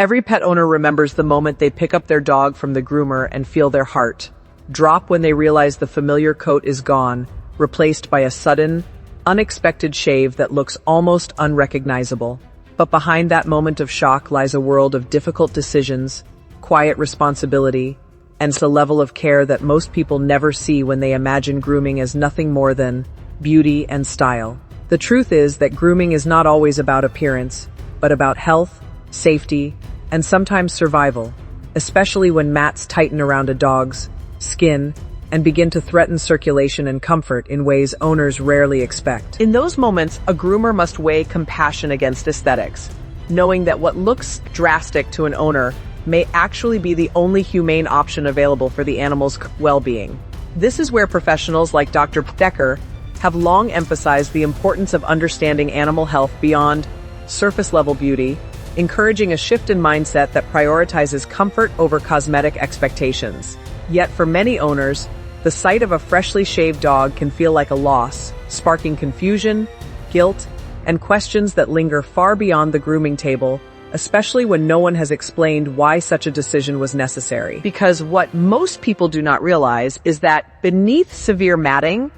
Every pet owner remembers the moment they pick up their dog from the groomer and feel their heart drop when they realize the familiar coat is gone, replaced by a sudden, unexpected shave that looks almost unrecognizable. But behind that moment of shock lies a world of difficult decisions, quiet responsibility, and a level of care that most people never see when they imagine grooming as nothing more than beauty and style. The truth is that grooming is not always about appearance, but about health, safety, and sometimes survival, especially when mats tighten around a dog's skin and begin to threaten circulation and comfort in ways owners rarely expect. In those moments, a groomer must weigh compassion against aesthetics, knowing that what looks drastic to an owner may actually be the only humane option available for the animal's well-being. This is where professionals like Dr. Decker have long emphasized the importance of understanding animal health beyond surface-level beauty, encouraging a shift in mindset that prioritizes comfort over cosmetic expectations. Yet for many owners, the sight of a freshly shaved dog can feel like a loss, sparking confusion, guilt, and questions that linger far beyond the grooming table, especially when no one has explained why such a decision was necessary. Because what most people do not realize is that beneath severe matting,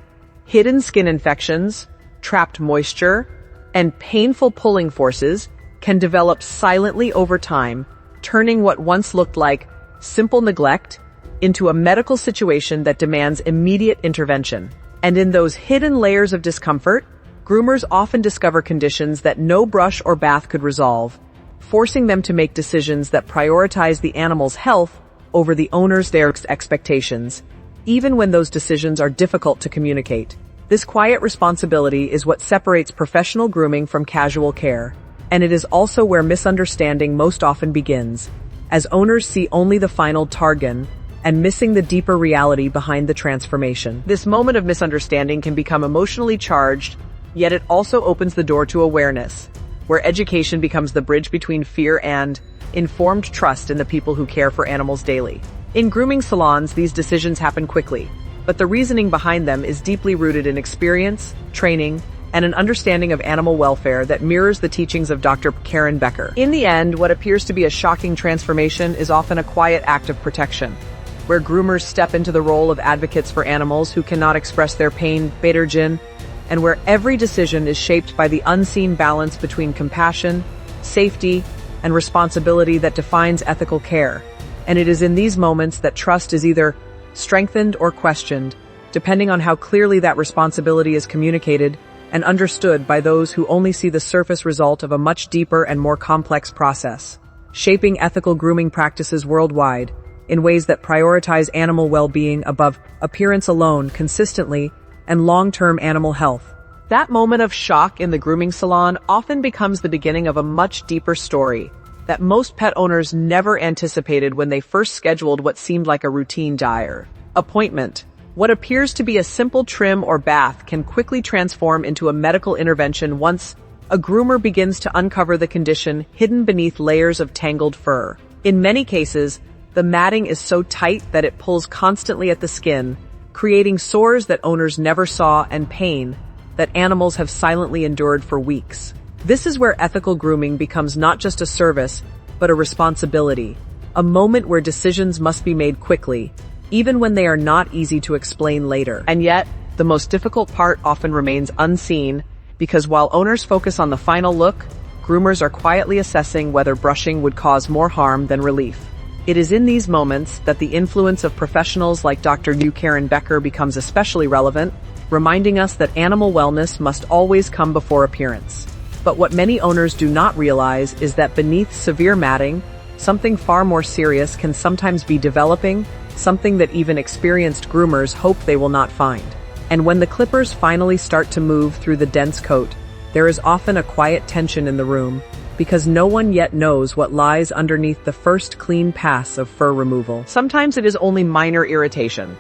hidden skin infections, trapped moisture, and painful pulling forces can develop silently over time, turning what once looked like simple neglect into a medical situation that demands immediate intervention. And in those hidden layers of discomfort, groomers often discover conditions that no brush or bath could resolve, forcing them to make decisions that prioritize the animal's health over the owner's expectations, even when those decisions are difficult to communicate. This quiet responsibility is what separates professional grooming from casual care, and it is also where misunderstanding most often begins, as owners see only the final target and missing the deeper reality behind the transformation. This moment of misunderstanding can become emotionally charged, yet it also opens the door to awareness, where education becomes the bridge between fear and informed trust in the people who care for animals daily. In grooming salons, these decisions happen quickly, but the reasoning behind them is deeply rooted in experience, training, and an understanding of animal welfare that mirrors the teachings of Dr. Karen Becker. In the end, what appears to be a shocking transformation is often a quiet act of protection, where groomers step into the role of advocates for animals who cannot express their pain, and where every decision is shaped by the unseen balance between compassion, safety, and responsibility that defines ethical care. And it is in these moments that trust is either strengthened or questioned, depending on how clearly that responsibility is communicated and understood by those who only see the surface result of a much deeper and more complex process, shaping ethical grooming practices worldwide in ways that prioritize animal well-being above appearance alone consistently and long-term animal health. That moment of shock in the grooming salon often becomes the beginning of a much deeper story that most pet owners never anticipated when they first scheduled what seemed like a routine appointment. What appears to be a simple trim or bath can quickly transform into a medical intervention once a groomer begins to uncover the condition hidden beneath layers of tangled fur. In many cases, the matting is so tight that it pulls constantly at the skin, creating sores that owners never saw and pain that animals have silently endured for weeks. This is where ethical grooming becomes not just a service, but a responsibility, a moment where decisions must be made quickly, even when they are not easy to explain later. And yet, the most difficult part often remains unseen, because while owners focus on the final look, groomers are quietly assessing whether brushing would cause more harm than relief. It is in these moments that the influence of professionals like Dr. Karen Becker becomes especially relevant, reminding us that animal wellness must always come before appearance. But what many owners do not realize is that beneath severe matting, something far more serious can sometimes be developing, something that even experienced groomers hope they will not find. And when the clippers finally start to move through the dense coat, there is often a quiet tension in the room, because no one yet knows what lies underneath the first clean pass of fur removal. Sometimes it is only minor irritation,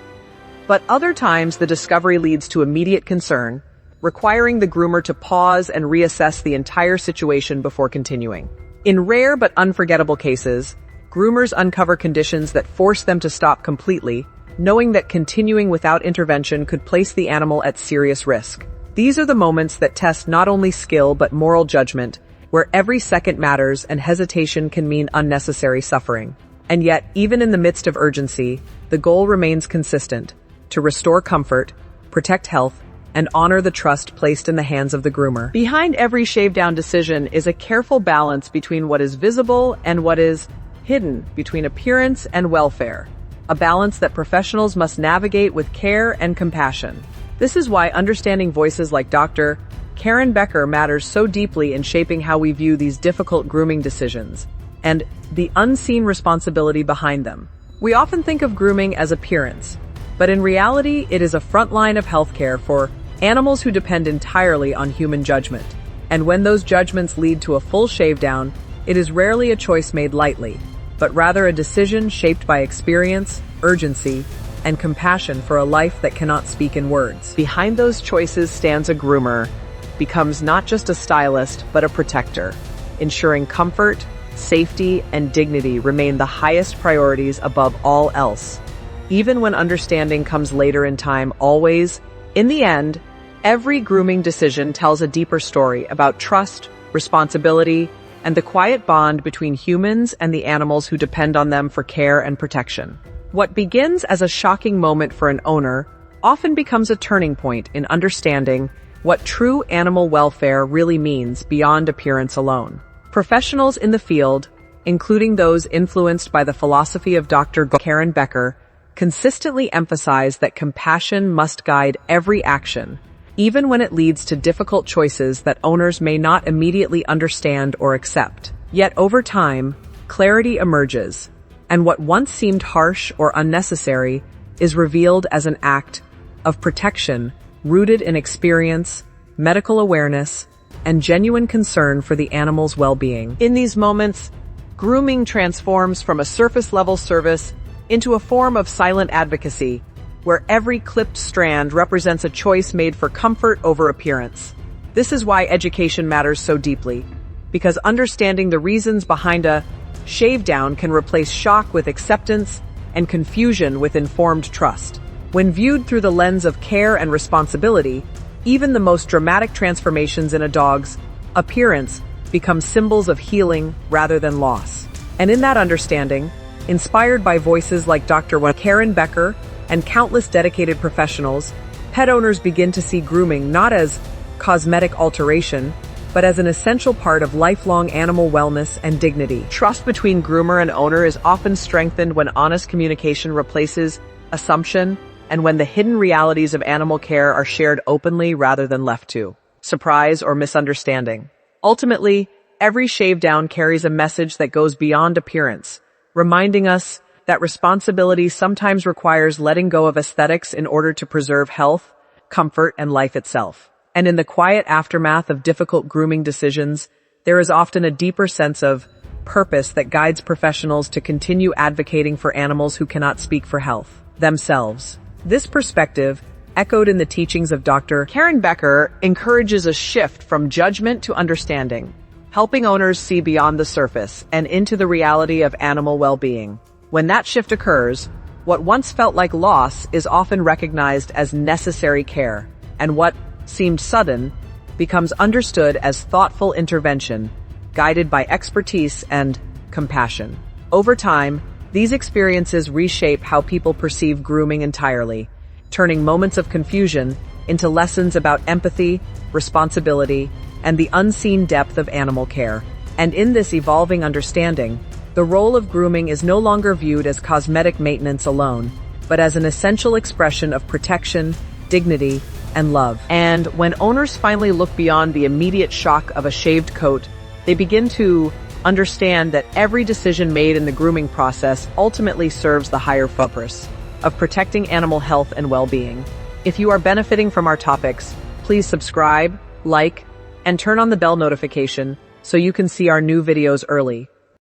but other times the discovery leads to immediate concern, requiring the groomer to pause and reassess the entire situation before continuing. In rare but unforgettable cases, groomers uncover conditions that force them to stop completely, knowing that continuing without intervention could place the animal at serious risk. These are the moments that test not only skill but moral judgment, where every second matters and hesitation can mean unnecessary suffering. And yet, even in the midst of urgency, the goal remains consistent: to restore comfort, protect health, and honor the trust placed in the hands of the groomer. Behind every shave-down decision is a careful balance between what is visible and what is hidden, between appearance and welfare, a balance that professionals must navigate with care and compassion. This is why understanding voices like Dr. Karen Becker matters so deeply in shaping how we view these difficult grooming decisions and the unseen responsibility behind them. We often think of grooming as appearance, but in reality, it is a front line of healthcare for animals who depend entirely on human judgment. And when those judgments lead to a full shave-down, it is rarely a choice made lightly, but rather a decision shaped by experience, urgency, and compassion for a life that cannot speak in words. Behind those choices stands a groomer, becomes not just a stylist, but a protector, ensuring comfort, safety, and dignity remain the highest priorities above all else. Even when understanding comes later in time, always, in the end, every grooming decision tells a deeper story about trust, responsibility, and the quiet bond between humans and the animals who depend on them for care and protection. What begins as a shocking moment for an owner often becomes a turning point in understanding what true animal welfare really means beyond appearance alone. Professionals in the field, including those influenced by the philosophy of Dr. Karen Becker, consistently emphasize that compassion must guide every action, even when it leads to difficult choices that owners may not immediately understand or accept. Yet over time, clarity emerges, and what once seemed harsh or unnecessary is revealed as an act of protection rooted in experience, medical awareness, and genuine concern for the animal's well-being. In these moments, grooming transforms from a surface-level service into a form of silent advocacy, where every clipped strand represents a choice made for comfort over appearance. This is why education matters so deeply, because understanding the reasons behind a shave-down can replace shock with acceptance and confusion with informed trust. When viewed through the lens of care and responsibility, even the most dramatic transformations in a dog's appearance become symbols of healing rather than loss. And in that understanding, inspired by voices like Dr. Karen Becker and countless dedicated professionals, pet owners begin to see grooming not as cosmetic alteration, but as an essential part of lifelong animal wellness and dignity. Trust between groomer and owner is often strengthened when honest communication replaces assumption and when the hidden realities of animal care are shared openly rather than left to surprise or misunderstanding. Ultimately, every shave-down carries a message that goes beyond appearance, reminding us that responsibility sometimes requires letting go of aesthetics in order to preserve health, comfort, and life itself. And in the quiet aftermath of difficult grooming decisions, there is often a deeper sense of purpose that guides professionals to continue advocating for animals who cannot speak for health themselves. This perspective, echoed in the teachings of Dr. Karen Becker, encourages a shift from judgment to understanding, helping owners see beyond the surface and into the reality of animal well-being. When that shift occurs, what once felt like loss is often recognized as necessary care, and what seemed sudden becomes understood as thoughtful intervention, guided by expertise and compassion. Over time, these experiences reshape how people perceive grooming entirely, turning moments of confusion into lessons about empathy, responsibility, and the unseen depth of animal care. And in this evolving understanding, the role of grooming is no longer viewed as cosmetic maintenance alone, but as an essential expression of protection, dignity, and love. And when owners finally look beyond the immediate shock of a shaved coat, they begin to understand that every decision made in the grooming process ultimately serves the higher purpose of protecting animal health and well-being. If you are benefiting from our topics, please subscribe, like, and turn on the bell notification so you can see our new videos early.